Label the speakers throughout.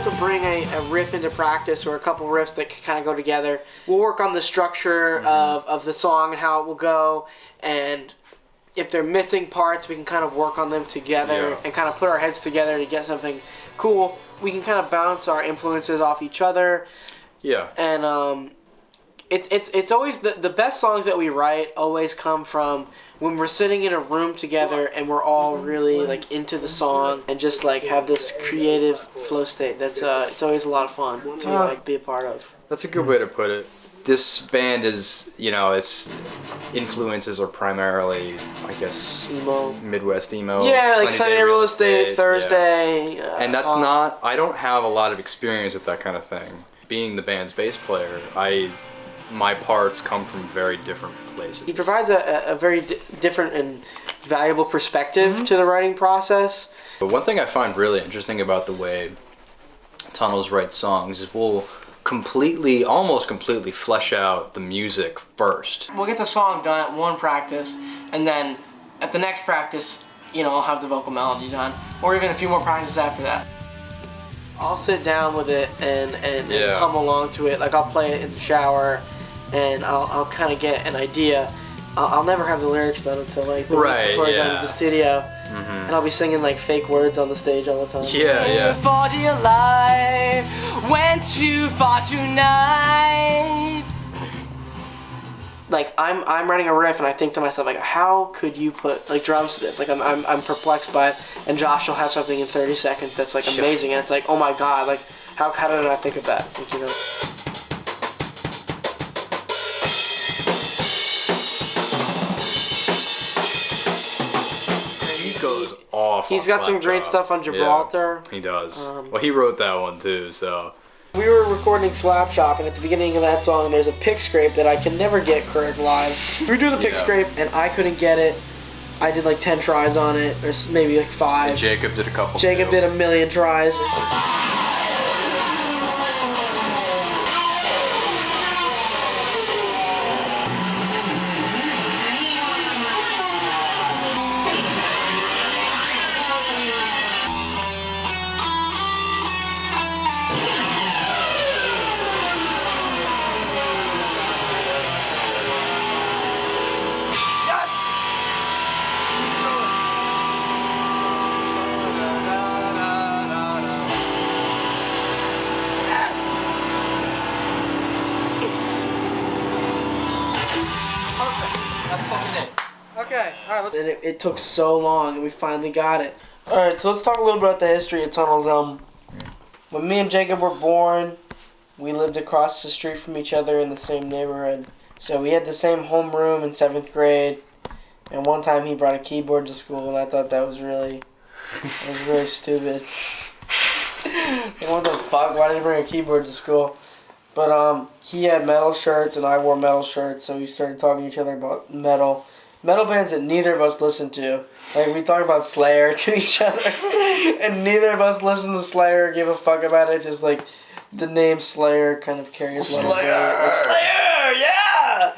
Speaker 1: also bring a riff into practice or a couple riffs that can kind of go together. We'll work on the structure of the song and how it will go, and if they're missing parts, we can kind of work on them together and kind of put our heads together to get something cool. We can kind of bounce our influences off each other.
Speaker 2: Yeah.
Speaker 1: And it's always the best songs that we write always come from when we're sitting in a room together and we're all really like into the song and just like have this creative flow state. That's it's always a lot of fun to like be a part of.
Speaker 2: That's a good way to put it. This band is, you know, its influences are primarily, I guess,
Speaker 1: Emo.
Speaker 2: Midwest emo.
Speaker 1: Yeah, like Sunday Real Estate, Thursday.
Speaker 2: Yeah. And that's not, I don't have a lot of experience with that kind of thing. Being the band's bass player, my parts come from very different places.
Speaker 1: He provides a very different and valuable perspective to the writing process.
Speaker 2: But one thing I find really interesting about the way Tunnels write songs is we'll almost completely flesh out the music first.
Speaker 1: We'll get the song done at one practice, and then at the next practice, you know, I'll have the vocal melody done, or even a few more practices after that. I'll sit down with it and hum along to it. Like I'll play it in the shower, and I'll kind of get an idea. I'll never have the lyrics done until like the week before I go to the studio. And I'll be singing like fake words on the stage all the time.
Speaker 2: Yeah.
Speaker 1: For dear life, went too far tonight. Like I'm writing a riff and I think to myself like, how could you put like drums to this? Like I'm perplexed by it, and Josh will have something in 30 seconds that's like amazing, and it's like, oh my god, like how did I think of that? Like, you know.
Speaker 2: Goes off.
Speaker 1: He's got some great stuff on Gibraltar.
Speaker 2: Yeah, he does. Well, he wrote that one too, so.
Speaker 1: We were recording Slap Shop, and at the beginning of that song, there's a pick scrape that I can never get correct live. We were doing the pick scrape, and I couldn't get it. I did like 10 tries on it, or maybe like 5.
Speaker 2: And Jacob did a couple.
Speaker 1: Jacob did a million tries. Okay, alright, and it took so long, and we finally got it. Alright, so let's talk a little bit about the history of Tunnels. When me and Jacob were born, we lived across the street from each other in the same neighborhood. So we had the same homeroom in 7th grade, and one time he brought a keyboard to school, and I thought that was really stupid. Like, what the fuck, why did he bring a keyboard to school? But he had metal shirts, and I wore metal shirts, so we started talking to each other about metal bands that neither of us listened to. Like, we talk about Slayer to each other, and neither of us listen to Slayer or give a fuck about it. Just like the name Slayer kind of carries Slayer, yeah.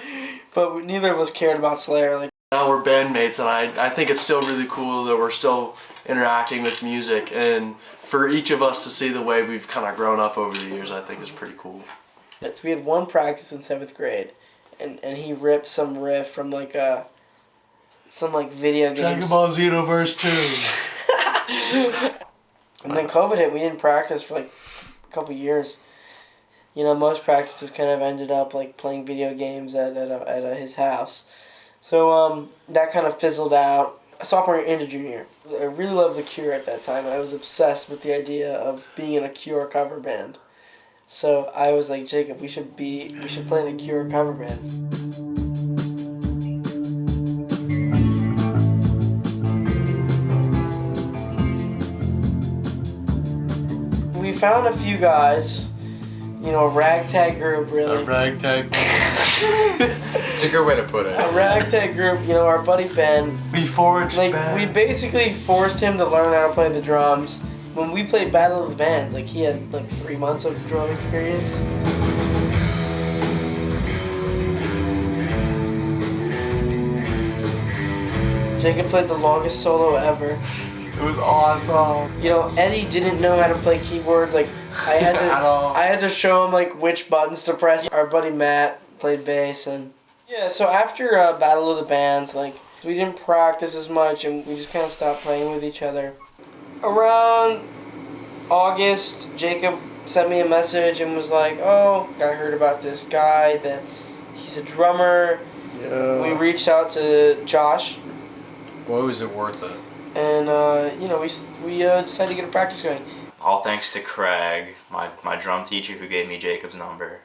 Speaker 1: But neither of us cared about Slayer. Like,
Speaker 3: now we're bandmates, and I think it's still really cool that we're still interacting with music, and for each of us to see the way we've kind of grown up over the years, I think is pretty cool.
Speaker 1: We had one practice in 7th grade, and he ripped some riff from like some like video games.
Speaker 3: Dragon Ball Xenoverse 2.
Speaker 1: And then COVID hit. We didn't practice for like a couple years. You know, most practices kind of ended up like playing video games at his house. So that kind of fizzled out. Sophomore into junior year. I really loved The Cure at that time, and I was obsessed with the idea of being in a Cure cover band. So I was like, Jacob, we should play in a Cure cover band. We found a few guys, you know, a ragtag group, really.
Speaker 3: A ragtag.
Speaker 2: It's a good way to put it.
Speaker 1: A ragtag group, you know, our buddy Ben.
Speaker 3: We forged
Speaker 1: like
Speaker 3: Ben.
Speaker 1: We basically forced him to learn how to play the drums. When we played Battle of the Bands, like he had like 3 months of drum experience. Jacob played the longest solo ever.
Speaker 3: It was awesome.
Speaker 1: You know, Eddie didn't know how to play keyboards. Like I had to
Speaker 3: At all.
Speaker 1: I had to show him like which buttons to press. Our buddy Matt played bass, and yeah. So after Battle of the Bands, like we didn't practice as much, and we just kind of stopped playing with each other. Around August, Jacob sent me a message and was like, "Oh, I heard about this guy that he's a drummer."
Speaker 3: Yeah.
Speaker 1: We reached out to Josh,
Speaker 2: Boy, was it worth it.
Speaker 1: and we decided to get a practice going.
Speaker 4: All thanks to Craig, my drum teacher, who gave me Jacob's number.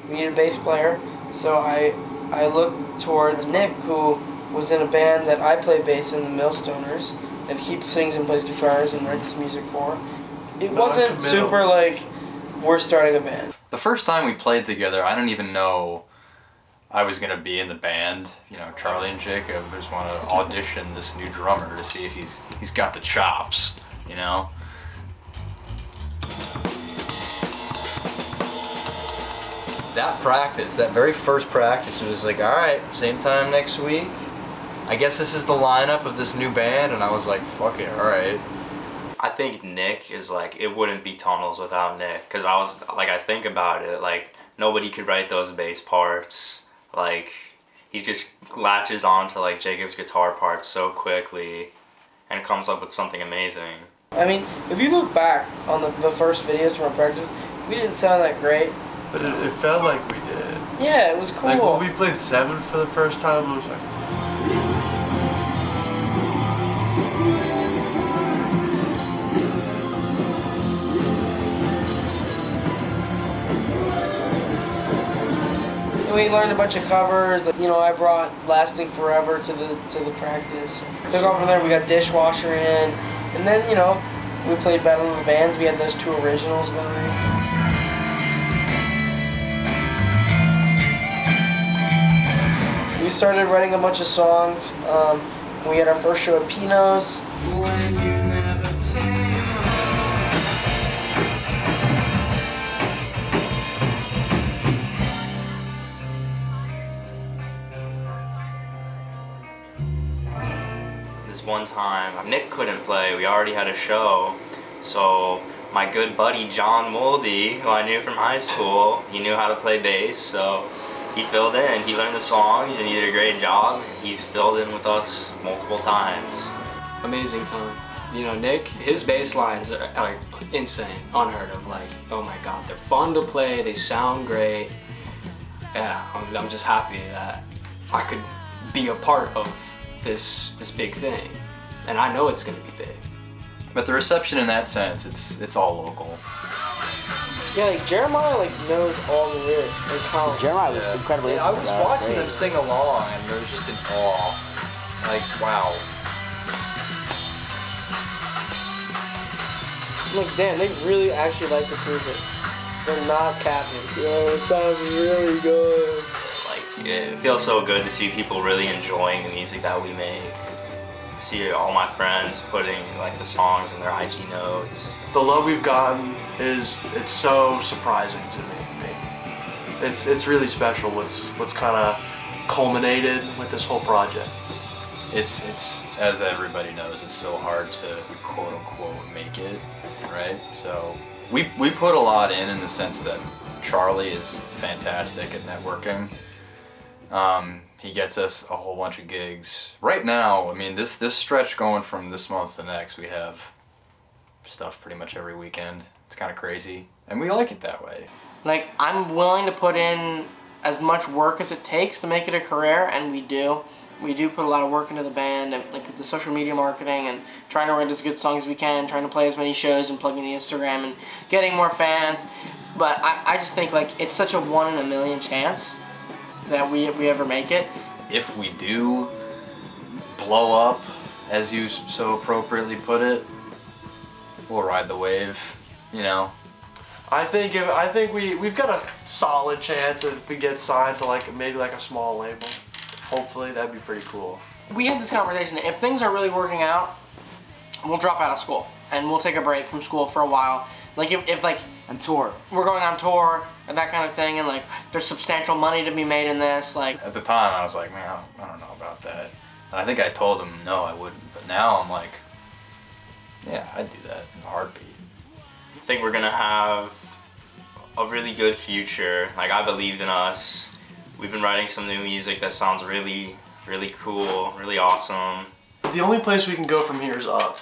Speaker 1: We needed a bass player, so I looked towards Nick, who was in a band that I play bass in, the Millstoners, and he sings and plays guitars and writes music for. It wasn't super like we're starting a band.
Speaker 2: The first time we played together, I didn't even know I was gonna be in the band. You know, Charlie and Jacob just want to audition this new drummer to see if he's got the chops. You know. That practice, that very first practice, it was like, all right, same time next week. I guess this is the lineup of this new band, and I was like, fuck it, all right.
Speaker 4: I think Nick is like, it wouldn't be Tunnels without Nick, because I think about it, like, nobody could write those bass parts. Like, he just latches on to like Jacob's guitar parts so quickly and comes up with something amazing.
Speaker 1: I mean, if you look back on the first videos from our practice, we didn't sound that great.
Speaker 3: But it felt like we did.
Speaker 1: Yeah, it was cool.
Speaker 3: Like when we played 7 for the first time, it was like.
Speaker 1: We learned a bunch of covers. You know, I brought "Lasting Forever" to the practice. Took off from there. We got "Dishwasher" in, and then we played Battle of the Bands. We had those 2 originals going. We started writing a bunch of songs. We had our first show at Pino's.
Speaker 4: This one time, Nick couldn't play, we already had a show, so my good buddy John Moldy, who I knew from high school, he knew how to play bass, so he filled in. He learned the songs and he did a great job. He's filled in with us multiple times.
Speaker 5: Amazing time. You know, Nick, his bass lines are insane, unheard of. Like, oh my God, they're fun to play, they sound great. Yeah, I'm just happy that I could be a part of this big thing, and I know it's gonna be big.
Speaker 2: But the reception in that sense, it's all local.
Speaker 1: Yeah, like Jeremiah knows all the lyrics. Like how
Speaker 6: Jeremiah was incredibly.
Speaker 2: Yeah, I was watching them sing along, and I was just in awe. Like, wow.
Speaker 1: I'm like, damn, they really actually like this music. They're not capping. Yo, it sounds really good.
Speaker 4: Like, it feels so good to see people really enjoying the music that we make. See all my friends putting like the songs in their IG notes.
Speaker 3: The love we've gotten it's so surprising to me. It's really special what's kind of culminated with this whole project.
Speaker 2: It's as everybody knows, it's so hard to quote unquote make it, right? So we put a lot in the sense that Charlie is fantastic at networking. He gets us a whole bunch of gigs. Right now, I mean, this stretch going from this month to next, we have stuff pretty much every weekend. It's kind of crazy, and we like it that way.
Speaker 1: Like, I'm willing to put in as much work as it takes to make it a career, and we do. We do put a lot of work into the band, and like with the social media marketing and trying to write as good songs as we can, trying to play as many shows and plugging the Instagram and getting more fans. But I just think like it's such a 1 in a million chance that we ever make it.
Speaker 2: If we do blow up, as you so appropriately put it, we'll ride the wave, you know.
Speaker 3: I think we've got a solid chance if we get signed to maybe a small label. Hopefully, that'd be pretty cool.
Speaker 1: We had this conversation. If things are really working out, we'll drop out of school and we'll take a break from school for a while. Like if
Speaker 6: And tour.
Speaker 1: we're going on tour and that kind of thing, and like there's substantial money to be made in this, like
Speaker 2: At the time, I was like, man, I don't know about that. And I think I told him, no, I wouldn't. But now I'm like, yeah, I'd do that in a heartbeat.
Speaker 4: think we're gonna have a really good future. Like, I believed in us. We've been writing some new music that sounds really, really cool, really awesome.
Speaker 3: The only place we can go from here is up.